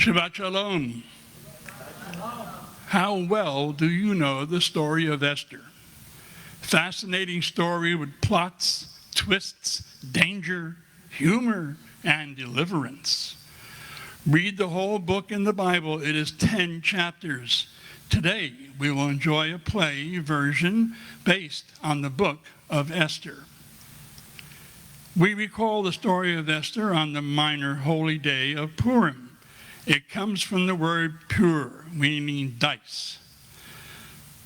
Shabbat Shalom. How well do you know the story of Esther? Fascinating story with plots, twists, danger, humor, and deliverance. Read the whole book in the Bible. It is 10 chapters. Today, we will enjoy a play version based on the book of Esther. We recall the story of Esther on the minor holy day of Purim. It comes from the word pur, meaning dice.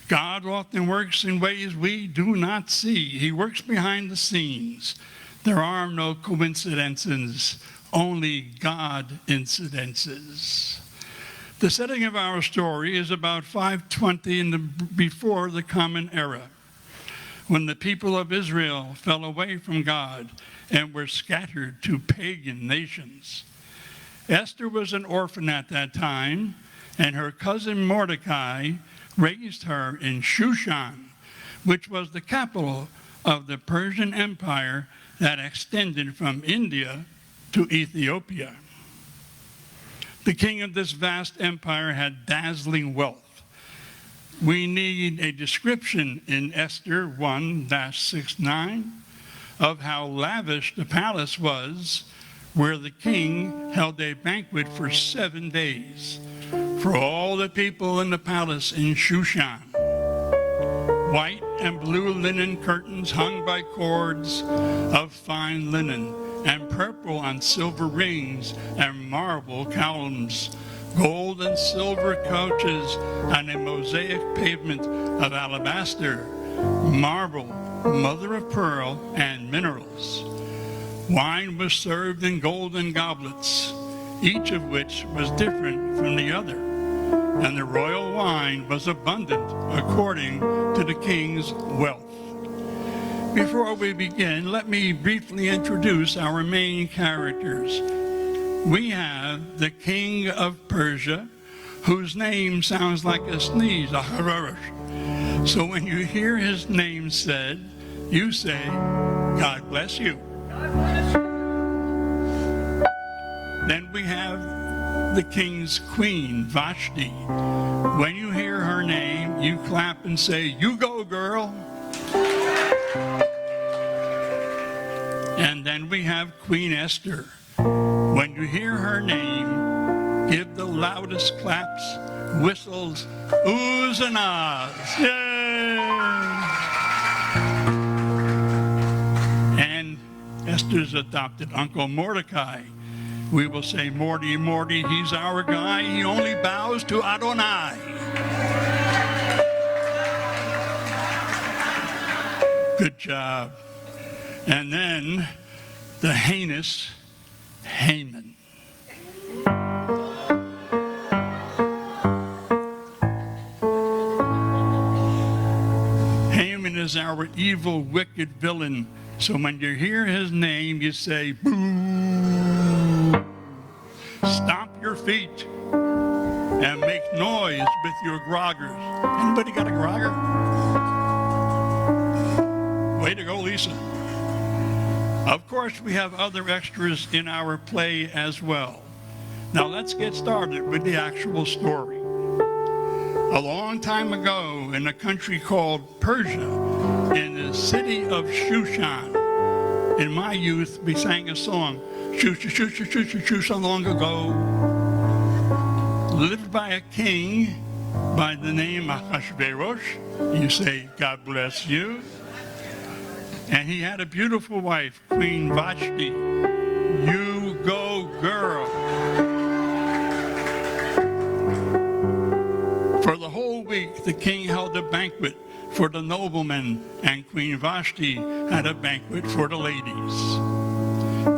God often works in ways we do not see. He works behind the scenes. There are no coincidences, only God incidences. The setting of our story is about 520 before the Common Era, when the people of Israel fell away from God and were scattered to pagan nations. Esther was an orphan at that time, and her cousin Mordecai raised her in Shushan, which was the capital of the Persian Empire that extended from India to Ethiopia. The king of this vast empire had dazzling wealth. We need a description in Esther 1-6-9 of how lavish the palace was, where the king held a banquet for 7 days for all the people in the palace in Shushan. White and blue linen curtains hung by cords of fine linen, and purple on silver rings and marble columns, gold and silver couches on a mosaic pavement of alabaster, marble, mother of pearl, and minerals. Wine was served in golden goblets, each of which was different from the other, and the royal wine was abundant according to the king's wealth. Before we begin, let me briefly introduce our main characters. We have the king of Persia, whose name sounds like a sneeze, a Shoresh. So when you hear his name said, you say, God bless you. Then we have the king's queen, Vashti. When you hear her name, you clap and say, you go, girl. And then we have Queen Esther. When you hear her name, give the loudest claps, whistles, oohs and ahs. Yay! And Esther's adopted uncle Mordecai. We will say, Morty, Morty, he's our guy. He only bows to Adonai. Good job. And then the heinous Haman. Haman is our evil, wicked villain. So when you hear his name, you say, boo. Stomp your feet and make noise with your groggers. Anybody got a grogger? Way to go, Lisa. Of course, we have other extras in our play as well. Now let's get started with the actual story. A long time ago in a country called Persia, in the city of Shushan, in my youth, we sang a song, Shusha, so long ago, lived by a king by the name of Ahasuerus. You say, God bless you. And he had a beautiful wife, Queen Vashti. You go, girl. For the whole week, the king held a banquet for the noblemen, and Queen Vashti had a banquet for the ladies.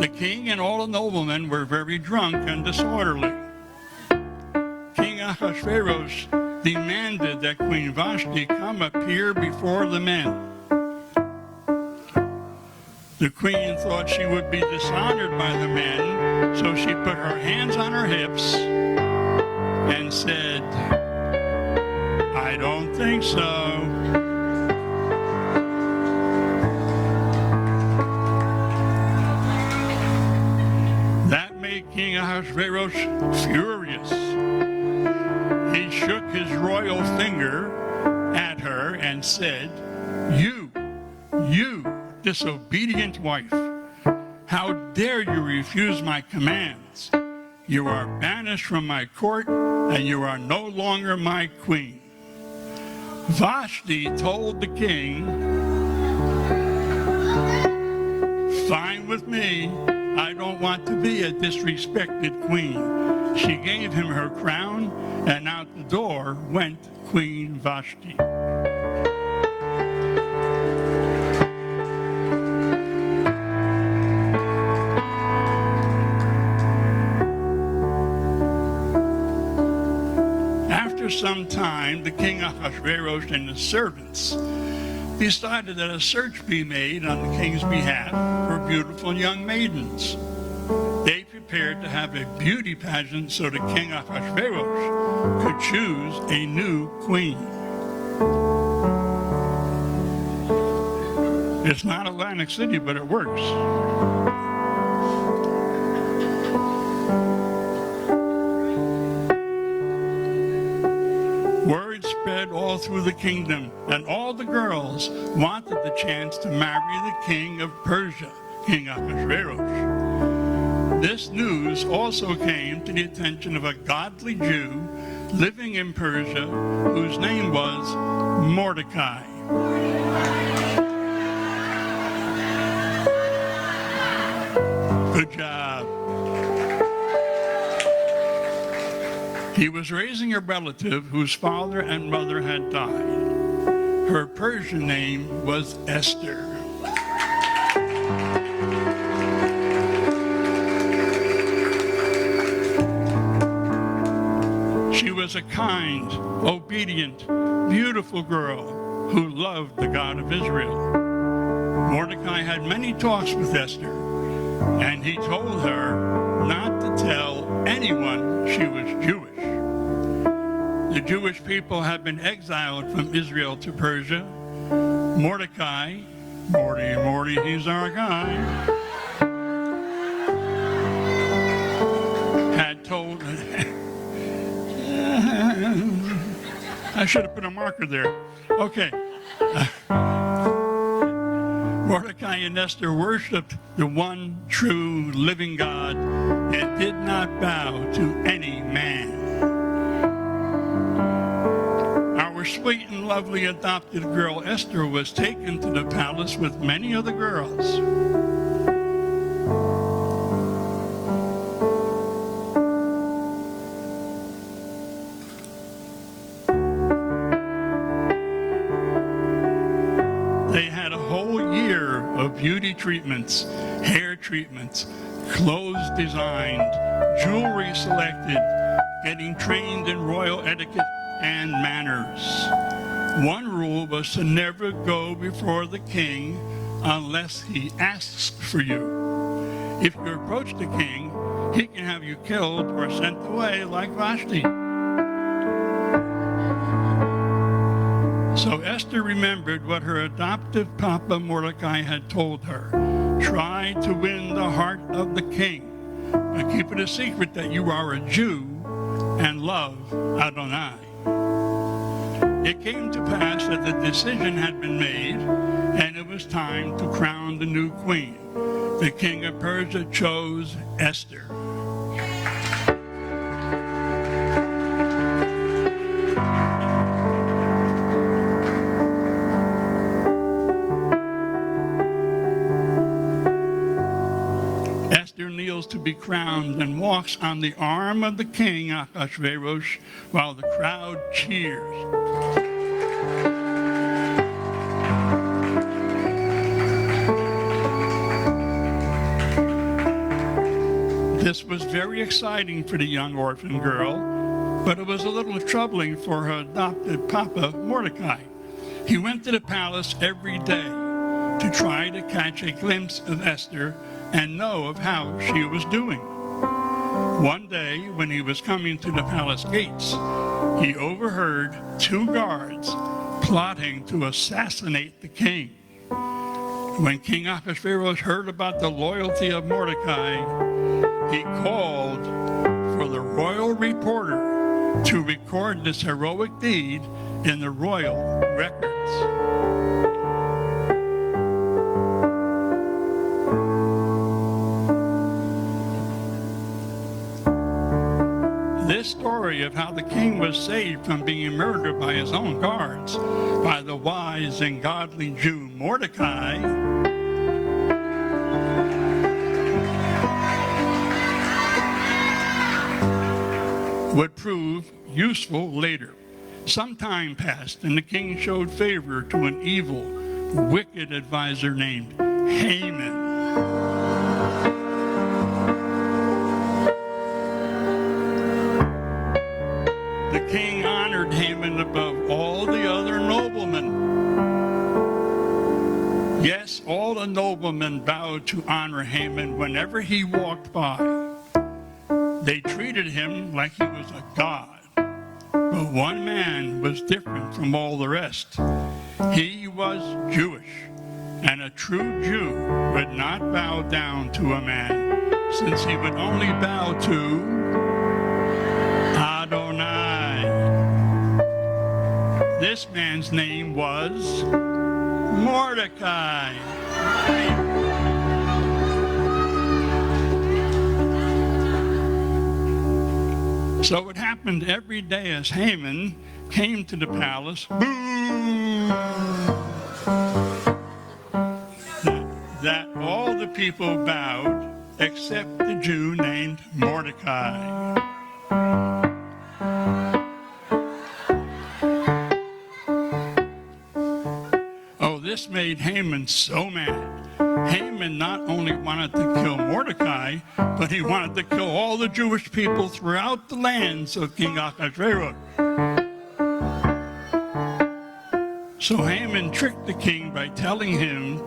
The king and all the noblemen were very drunk and disorderly. King Ahasuerus demanded that Queen Vashti come appear before the men. The queen thought she would be dishonored by the men, so she put her hands on her hips and said, I don't think so. That made King Ahasuerus furious. and said, You disobedient wife, how dare you refuse my commands? You are banished from my court, and you are no longer my queen. Vashti told the king, Fine with me, I don't want to be a disrespected queen. She gave him her crown, and out the door went Queen Vashti. After some time, the king Ahasuerus and his servants decided that a search be made on the king's behalf for beautiful young maidens. They prepared to have a beauty pageant so the king Ahasuerus could choose a new queen. It's not Atlantic City, but it works. Word spread all through the kingdom, and all the girls wanted the chance to marry the king of Persia, King Ahasuerus. This news also came to the attention of a godly Jew living in Persia whose name was Mordecai. Good job. He was raising a relative whose father and mother had died. Her Persian name was Esther. She was a kind, obedient, beautiful girl who loved the God of Israel. Mordecai had many talks with Esther, and he told her not to tell anyone she was Jewish. The Jewish people had been exiled from Israel to Persia. Mordecai, Morty, he's our guy, had told I should have put a marker there. Okay. Mordecai and Esther worshipped the one true living God and did not bow to any man. Our sweet and lovely adopted girl Esther was taken to the palace with many other girls. They had a whole year of beauty treatments, hair treatments, clothes designed, jewelry selected, getting trained in royal etiquette and manners. One rule was to never go before the king unless he asks for you. If you approach the king, he can have you killed or sent away like Vashti. So Esther remembered what her adoptive papa Mordecai had told her. Try to win the heart of the king, but keep it a secret that you are a Jew and love Adonai. It came to pass that the decision had been made, and it was time to crown the new queen. The king of Persia chose Esther. Esther kneels to be crowned and walks on the arm of the king Ahasuerus while the crowd cheers. This was very exciting for the young orphan girl, but it was a little troubling for her adopted papa, Mordecai. He went to the palace every day to try to catch a glimpse of Esther and know of how she was doing. One day, when he was coming to the palace gates, he overheard two guards plotting to assassinate the king. When King Ahasuerus heard about the loyalty of Mordecai, he called for the royal reporter to record this heroic deed in the royal records. This story of how the king was saved from being murdered by his own guards, by the wise and godly Jew Mordecai, would prove useful later. Some time passed, and the king showed favor to an evil, wicked advisor named Haman. The king honored Haman above all the other noblemen. Yes, all the noblemen bowed to honor Haman whenever he walked by. They treated him like he was a god. But one man was different from all the rest. He was Jewish, and a true Jew would not bow down to a man, since he would only bow to Adonai. This man's name was Mordecai. So it happened every day as Haman came to the palace, boom, that all the people bowed except the Jew named Mordecai. Oh, this made Haman so mad. Haman not only wanted to kill Mordecai, but he wanted to kill all the Jewish people throughout the lands of King Ahasuerus. So Haman tricked the king by telling him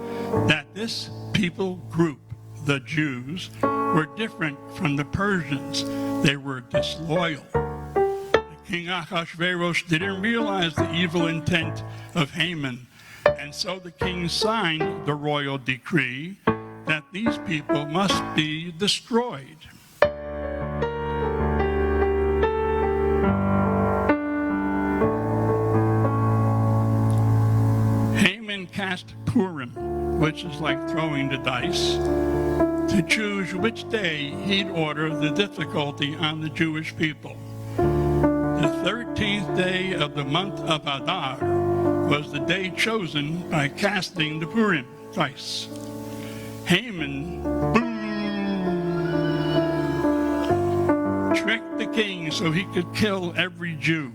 that this people group, the Jews, were different from the Persians. They were disloyal. King Ahasuerus didn't realize the evil intent of Haman, and so the king signed the royal decree that these people must be destroyed. Haman cast Purim, which is like throwing the dice, to choose which day he'd order the difficulty on the Jewish people. The 13th day of the month of Adar was the day chosen by casting the Purim dice. Haman, boom, tricked the king so he could kill every Jew.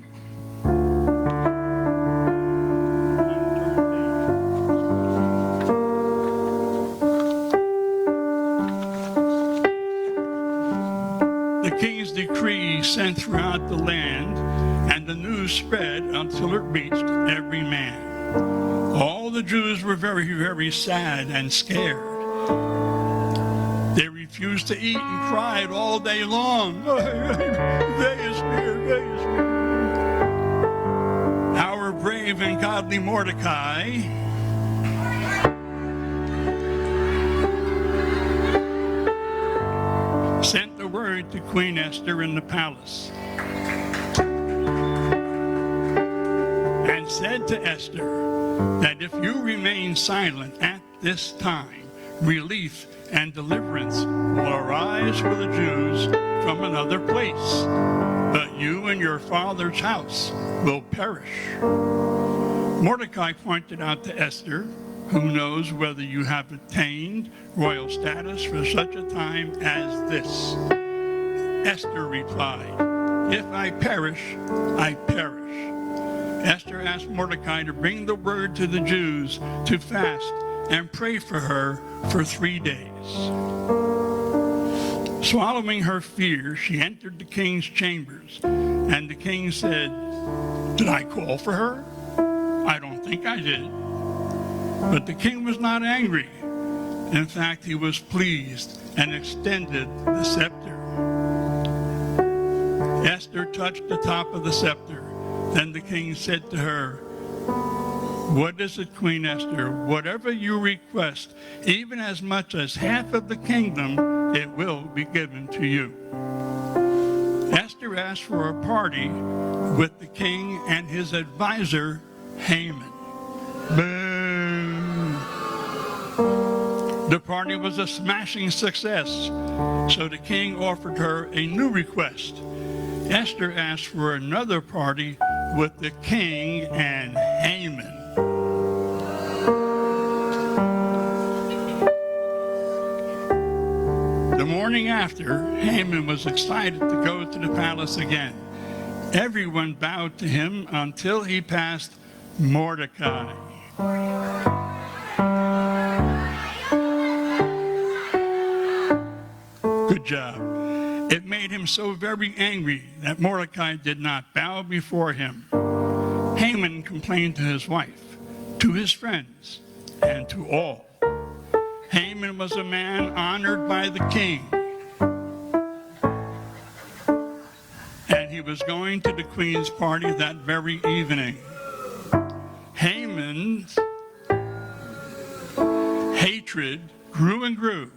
The king's decree sent throughout the land, and the news spread until it reached every man. All the Jews were very, very sad and scared. They refused to eat and cried all day long. Our brave and godly Mordecai sent the word to Queen Esther in the palace and said to Esther that if you remain silent at this time, relief and deliverance will arise for the Jews from another place, but you and your father's house will perish. Mordecai pointed out to Esther, who knows whether you have attained royal status for such a time as this. Esther replied, if I perish, I perish. Esther asked Mordecai to bring the word to the Jews to fast and pray for her for 3 days. Swallowing her fear, she entered the king's chambers, and the king said, did I call for her? I don't think I did. But the king was not angry. In fact, he was pleased and extended the scepter. Esther touched the top of the scepter. Then the king said to her, what is it, Queen Esther? Whatever you request, even as much as half of the kingdom, it will be given to you. Esther asked for a party with the king and his advisor, Haman. Boom! The party was a smashing success, so the king offered her a new request. Esther asked for another party with the king and Haman. The morning after, Haman was excited to go to the palace again. Everyone bowed to him until he passed Mordecai. Good job. It made him so very angry that Mordecai did not bow before him. Haman complained to his wife, to his friends, and to all. Haman was a man honored by the king, and he was going to the queen's party that very evening. Haman's hatred grew and grew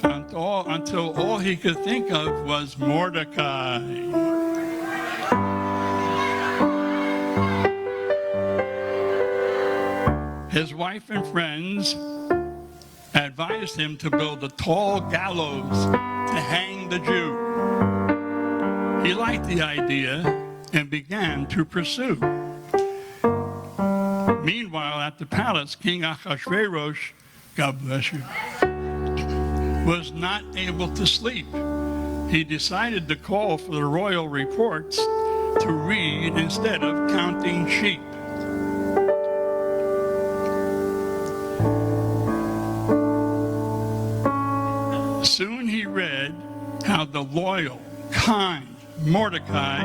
until all he could think of was Mordecai. His wife and friends advised him to build a tall gallows to hang the Jew. He liked the idea and began to pursue. Meanwhile, at the palace, King Ahasuerus, God bless you, was not able to sleep. He decided to call for the royal reports to read instead of counting sheep. Soon he read how the loyal, kind Mordecai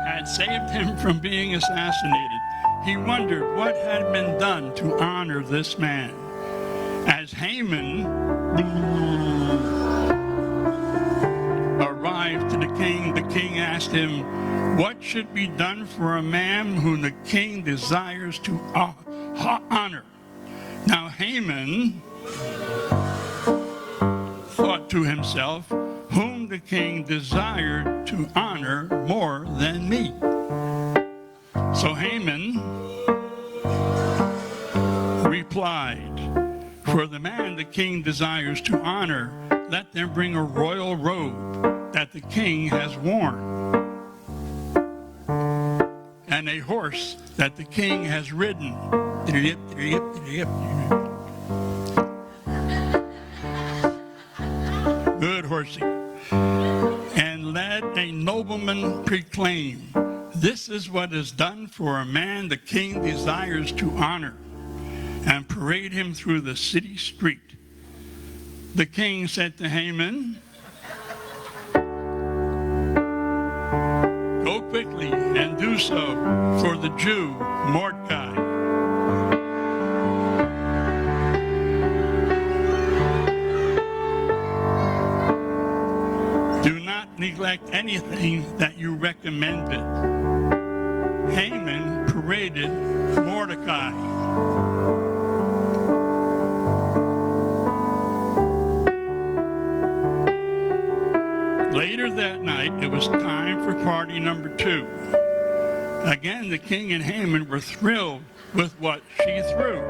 had saved him from being assassinated. He wondered what had been done to honor this man. As Haman arrived to the king asked him, "What should be done for a man whom the king desires to honor?" Now Haman thought to himself, "Whom the king desired to honor more than me?" So Haman replied, "For the man the king desires to honor, let them bring a royal robe that the king has worn, and a horse that the king has ridden." Good horsey. "And let a nobleman proclaim, 'This is what is done for a man the king desires to honor,' and parade him through the city street." The king said to Haman, "Go quickly and do so for the Jew Mordecai." Do not neglect anything that you recommended. Haman paraded Mordecai. Later that night, it was time for party number 2. Again, the king and Haman were thrilled with what she threw.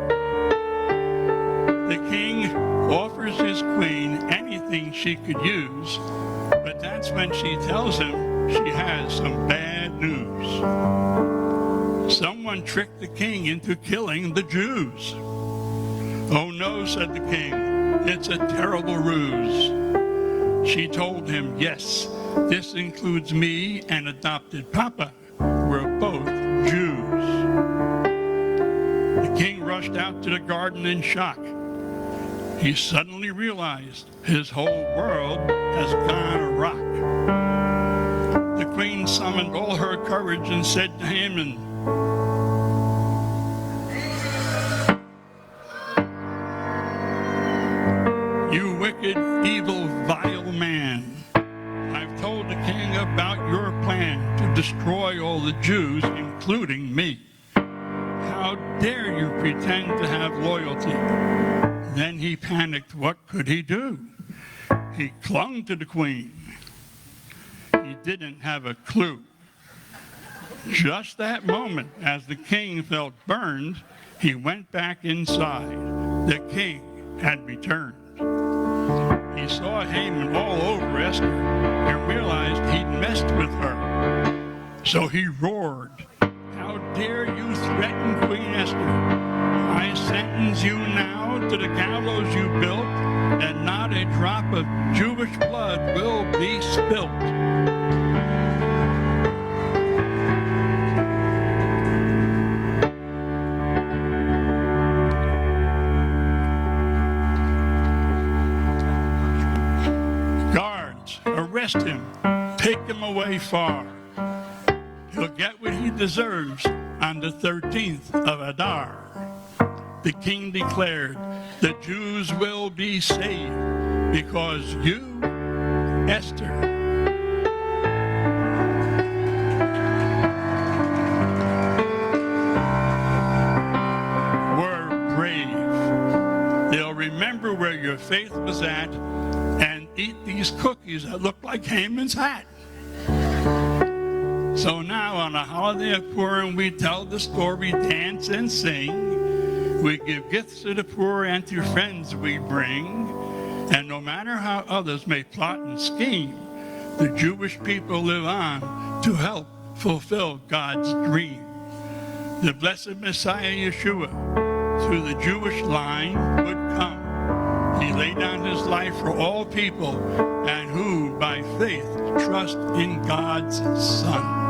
The king offers his queen anything she could use, but that's when she tells him she has some bad news. Someone tricked the king into killing the Jews. "Oh no," said the king, "it's a terrible ruse." She told him, "Yes, this includes me and adopted Papa. We're both Jews." The king rushed out to the garden in shock. He suddenly realized his whole world has gone awry. The queen summoned all her courage and said to Haman, "You wicked, evil, vile man, I've told the king about your plan to destroy all the Jews, including me. How dare you pretend to have loyalty?" Then he panicked. What could he do? He clung to the queen. He didn't have a clue. Just that moment, as the king felt burned, he went back inside. the king had returned. He saw Haman all over Esther and realized he'd messed with her. So he roared, "How dare you threaten Queen Esther? I sentence you now to the gallows you built, and not a drop of Jewish blood will be spilt." Guards, arrest him, take him away far. He'll get what he deserves on the 13th of Adar. The king declared, "The Jews will be saved because you, Esther, were brave. They'll remember where your faith was at and eat these cookies that look like Haman's hat." So now on the holiday of Purim, we tell the story, dance and sing. We give gifts to the poor and to friends we bring. And no matter how others may plot and scheme, the Jewish people live on to help fulfill God's dream. The blessed Messiah Yeshua, through the Jewish line, would come. He laid down his life for all people, and who by faith trust in God's Son.